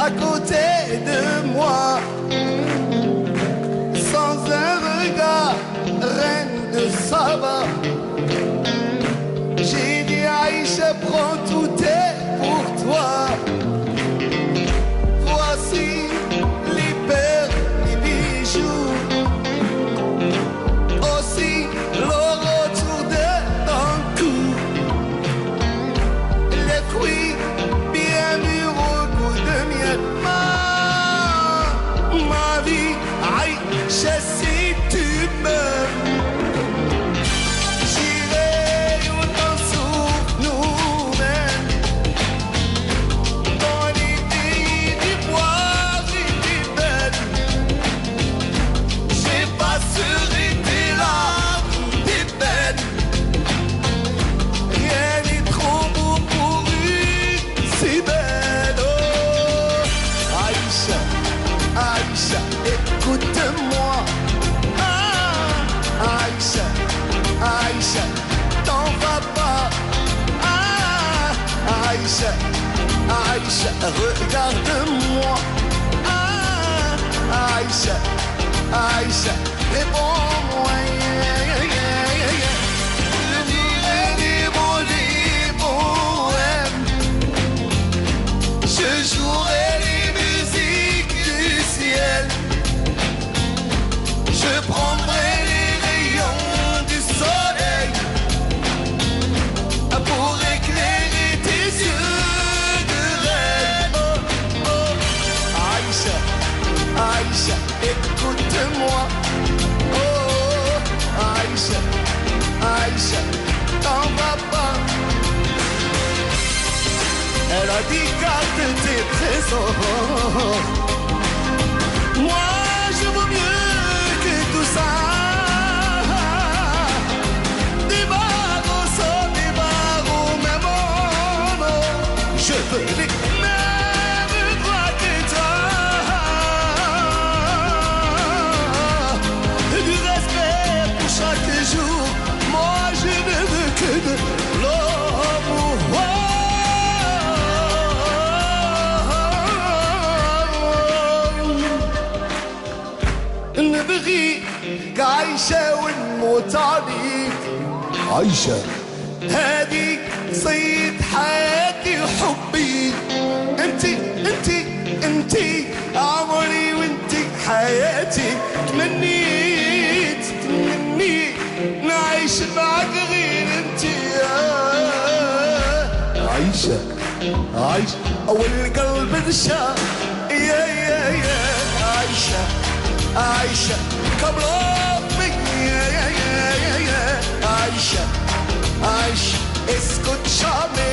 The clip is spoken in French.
à côté de moi. Sans un regard, reine de Saba. J'ai dit Aïcha, prends tout est pour toi. Voici les perles, les bijoux, aussi l'or autour de ton cou. Les fruits bien mûrs au goût de miel. Ma vie, Aïcha, si tu m'aimes, j'irai où ton souffle nous mène. Dans les pays d'ivoire et d'ébène, j'effacerai tes larmes, tes peines. Rien n'est trop beau pour une si belle. Oh, Aïcha, Aïcha, écoute-moi. Ah, Aïcha, Aïcha, t'en vas pas. Ah, Aïcha, Aïcha, regarde-moi. Ah, Aïcha, Aïcha, réponds-moi. Je dirai des poèmes. Je jouerai les musiques du ciel. Je prendrai les rayons du soleil pour éclairer tes yeux de reine. Oh, oh, Aïcha, Aïcha, écoute-moi. Oh, Aïcha, Aïcha, t'en vas pas. Elle a dit garde tes trésors. Moi, je vaux mieux que tout ça. Des barreaux sont des barreaux, mais bon, je veux les mêmes droits que toi. Du respect pour chaque jour. Moi, je ne veux que de l'amour. نبغي عايشة ونموت عليك. عايشة هادي صيد حياتي وحبي. انتي انتي انتي عمري وانتي حياتي. تمنيت نعيش معك غير انتي. عايشة عايشة اول قلب انشاء. يا عايشة Aïcha, come love me, yeah. Aïcha, Aïcha, escúchame.